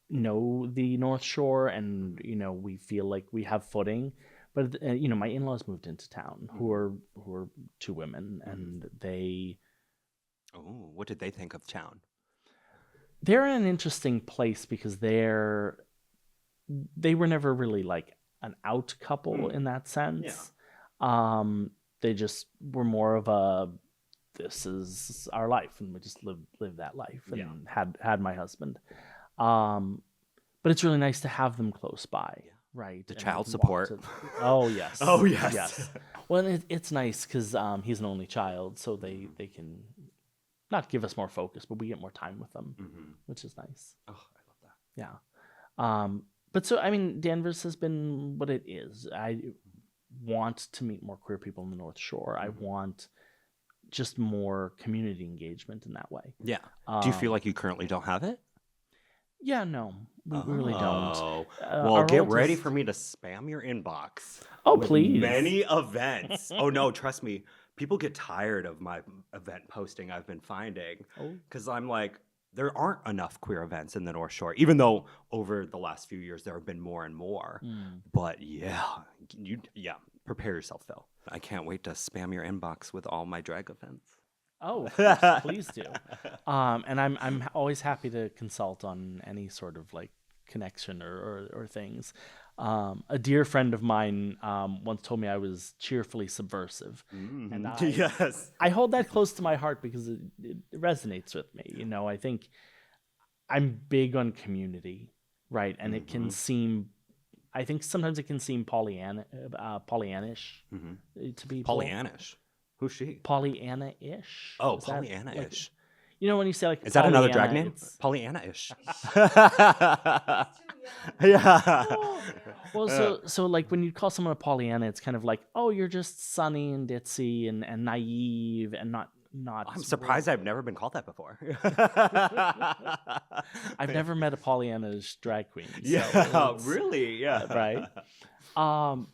know the North Shore and, we feel like we have footing. But my in-laws moved into town, who are two women, and they.
Oh, what did they think of town?
They're in an interesting place because they're they were never really like an out couple in that sense. They just were more of a, this is our life, and we just live that life, and had my husband. But it's really nice to have them close by, right?
The
And
child
walk
support.
Oh yes.
Oh, yes.
Yes. Well, and it's nice because he's an only child, so they can not give us more focus, but we get more time with them, which is nice.
Oh, I love that.
Yeah. But so, I mean, Danvers has been what it is. I want to meet more queer people in the North Shore. I want just more community engagement in that way.
Yeah. Do you feel like you currently don't have it?
Yeah, no, we really don't.
Oh,
Our
well, get ready
oldest-
for me to spam your inbox.
Oh,
with
please.
Many events. Oh, no, trust me. People get tired of my event posting I've been finding.
Oh.
Because I'm like, there aren't enough queer events in the North Shore, even though over the last few years there have been more and more. But yeah, prepare yourself, Phil. I can't wait to spam your inbox with all my drag events.
Oh, of course, please do. And I'm always happy to consult on any sort of like connection or things. A dear friend of mine once told me I was cheerfully subversive, and I hold that close to my heart because it resonates with me. You know, I think I'm big on community, right? And it can seem, I think sometimes it can seem Pollyannish to people.
Pollyannish. Who's she?
Pollyanna-ish.
Oh,
Is that,
Pollyanna-ish.
like, you know when you say like
Is that another drag
Pollyanna,
name?
it's-
Pollyanna-ish.
Too young.
Yeah.
Well, so like when you call someone a Pollyanna, it's kind of like, oh, you're just sunny and ditzy and naive and not.
I'm surprised I've never been called that before.
I've nenever met a Pollyanna's drag queen. So
Yeah,
it's-
really? Yeah.
right.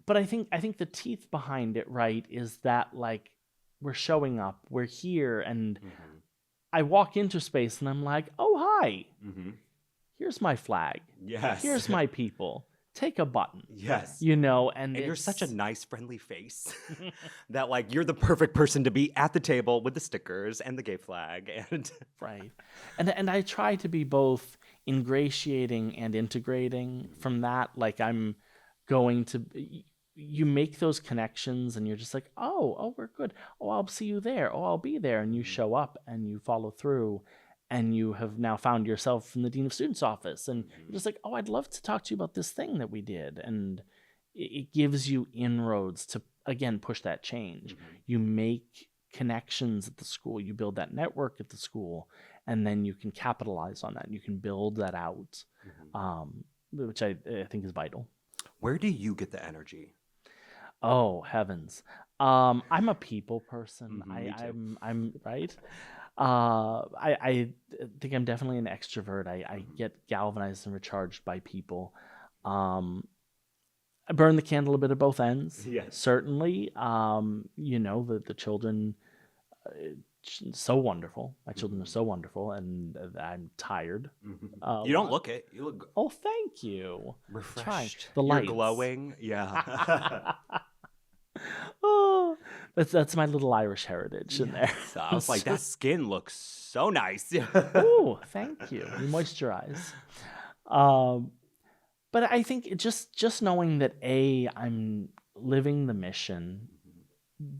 But I think the teeth behind it, right, is that like we're showing up, we're here, and I walk into space and I'm like, oh hi, here's my flag,
Yes.
here's my people. Take a button.
Yes.
You know, and
And you're such a
it's-
nice, friendly face that, like, you're the perfect person to be at the table with the stickers and the gay flag. And
right. And I try to be both ingratiating and integrating from that. Like I'm going to, you make those connections and you're just like, oh, we're good. Oh, I'll see you there. Oh, I'll be there. And you show up and you follow through. And you have now found yourself in the Dean of Students office. And you're just like, oh, I'd love to talk to you about this thing that we did. And it gives you inroads to, again, push that change. You make connections at the school. You build that network at the school. And then you can capitalize on that. You can build that out, which I think is vital.
where do you get the energy?
Oh, heavens. I'm a people person.
Me too.
I'm right. I think I'm definitely an extrovert. I get galvanized and recharged by people. I burn the candle a bit at both ends.
Yes.
Certainly. You know, the children, so wonderful. My children are so wonderful, and I'm tired.
You don't look it. You look
Oh, thank you.
refreshed.
The
You're
lights.
glowing. Yeah.
Oh, that's my little Irish heritage in there.
So I was like, that skin looks so nice.
Oh, thank you. You moisturize. But I think just knowing that A, I'm living the mission.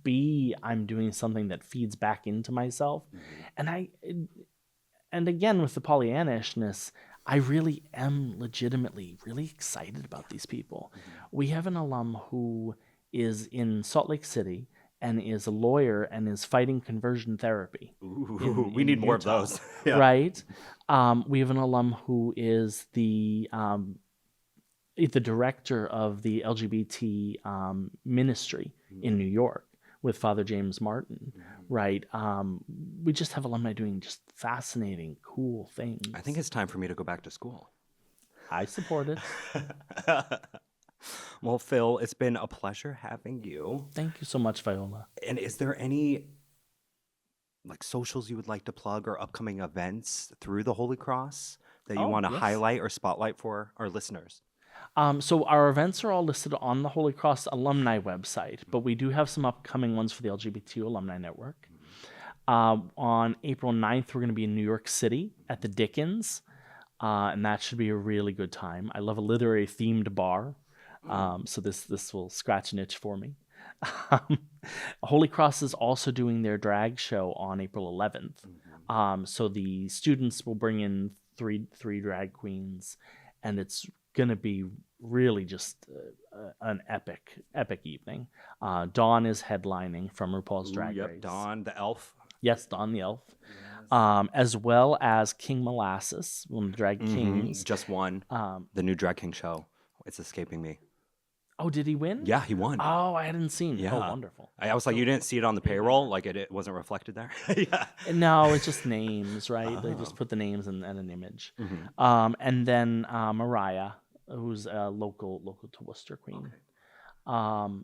B, I'm doing something that feeds back into myself. And again, with the Pollyannishness, I really am legitimately really excited about these people. We have an alum who is in Salt Lake City and is a lawyer and is fighting conversion therapy.
Ooh, we
in
need more of
Utah,
those. Yeah.
Right? We have an alum who is the director of the LGBT ministry in New York with Father James Martin, right? We just have alumni doing just fascinating, cool things.
I think it's time for me to go back to school.
I support it.
Well, Phil, it's been a pleasure having you.
Thank you so much, Viola.
And is there any like socials you would like to plug or upcoming events through the Holy Cross that you want to
yes.
highlight or spotlight for our listeners?
So our events are all listed on the Holy Cross alumni website, but we do have some upcoming ones for the LGBTQ Alumni Network. On April 9th, we're going to be in New York City at the Dickens. and that should be a really good time. I love a literary themed bar, so this will scratch an itch for me. Holy Cross is also doing their drag show on April 11th. So the students will bring in three drag queens, and it's gonna be really just an epic evening. Dawn is headlining from RuPaul's Drag Race.
Dawn, the elf.
Yes, Dawn the elf. Yes. As well as King Molasses, one of the drag kings.
Just won the new Drag King show. It's escaping me.
Oh, did he win?
Yeah, he won.
Oh, I hadn't seen.
Yeah.
Oh, wonderful.
I was like, you didn't see it on the payroll? Like it wasn't reflected there? Yeah.
No, it's just names, right? They just put the names and an image. And then Mariah, who's a local to Worcester queen. Okay.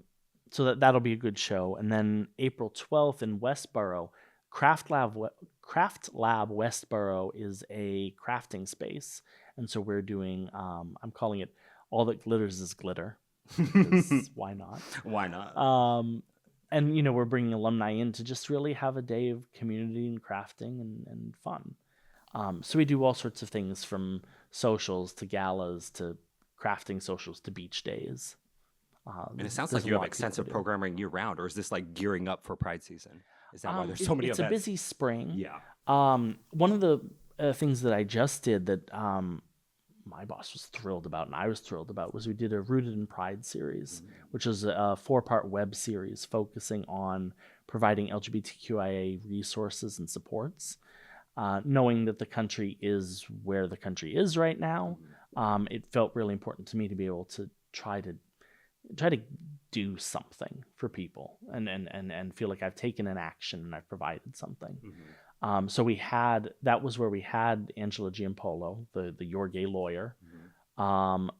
So that'll be a good show. And then April 12th in Westboro, Craft Lab Westboro is a crafting space. And so we're doing, I'm calling it All That Glitters is Glitter. Why not?
Why not?
And we're bringing alumni in to just really have a day of community and crafting and fun. So we do all sorts of things, from socials to galas to crafting socials to beach days.
And it sounds like you have extensive programming year round, or is this like gearing up for Pride season? Is that why there's so many events?
It's a busy spring.
Yeah.
One of the things that I just did that my boss was thrilled about and I was thrilled about was we did a Rooted in Pride series, which is a 4-part web series focusing on providing LGBTQIA resources and supports. Knowing that the country is where the country is right now, it felt really important to me to be able to try to do something for people and feel like I've taken an action and I've provided something. So that was where we had Angela Giampolo, the Your Gay Lawyer.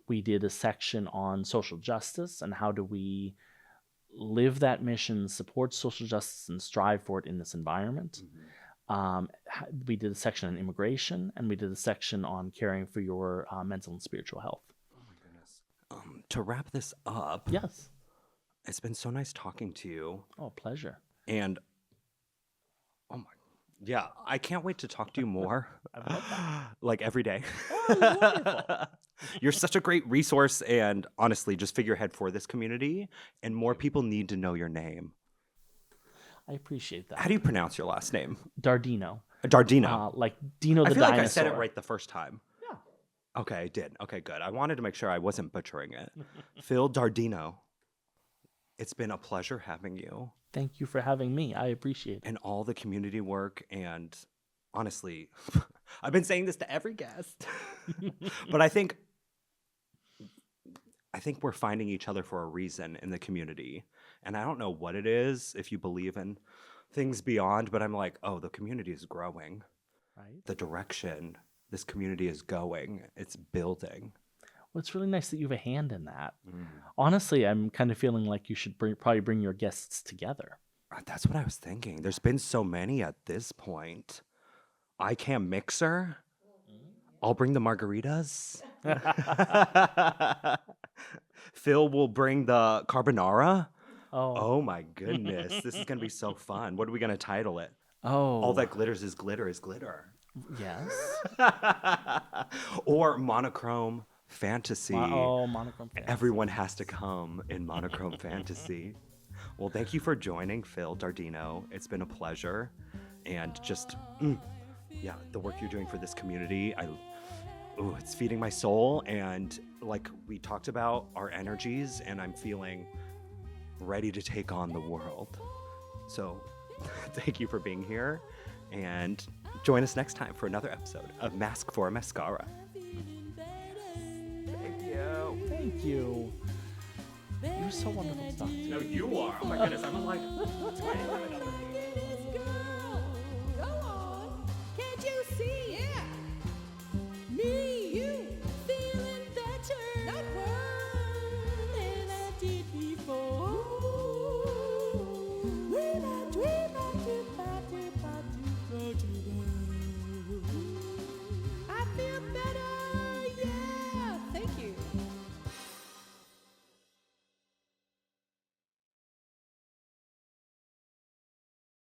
We did a section on social justice and how do we live that mission, support social justice, and strive for it in this environment. We did a section on immigration, and we did a section on caring for your mental and spiritual health.
Oh my goodness. To wrap this up,
yes,
it's been so nice talking to you.
Oh, pleasure.
And yeah, I can't wait to talk to you more. Like every day.
Oh,
you're such a great resource and honestly just figurehead for this community, and more people need to know your name.
I appreciate that.
How do you pronounce your last name?
Dardeno.
Dardeno.
Like Dino the
I feel
dinosaur.
like I said it right the first time.
Yeah.
Okay, I did. Okay, good. I wanted to make sure I wasn't butchering it. Phil Dardeno. It's been a pleasure having you.
Thank you for having me. I appreciate it.
And all the community work. And honestly, I've been saying this to every guest. But I think we're finding each other for a reason in the community. And I don't know what it is, if you believe in things beyond, but I'm like, oh, the community is growing.
Right.
The direction this community is going, it's building.
Well, it's really nice that you have a hand in that. Honestly, I'm kind of feeling like you should probably bring your guests together.
That's what I was thinking. There's been so many at this point. I can mixer. I'll bring the margaritas. Phil will bring the carbonara. Oh my goodness. This is going to be so fun. What are we going to title it? All That Glitters is Glitter is Glitter.
Yes.
Or Monochrome Fantasy.
Monochrome Fantasy.
Everyone has to come in Monochrome Fantasy. Well, thank you for joining, Phil Dardeno. It's been a pleasure. And just, the work you're doing for this community, it's feeding my soul. And like we talked about, our energies, and I'm feeling ready to take on the world. So thank you for being here. And join us next time for another episode of Masc4 Mascara.
Thank you. You're so wonderful to talk to.
No, you are. Oh my goodness. I'm like, do I have another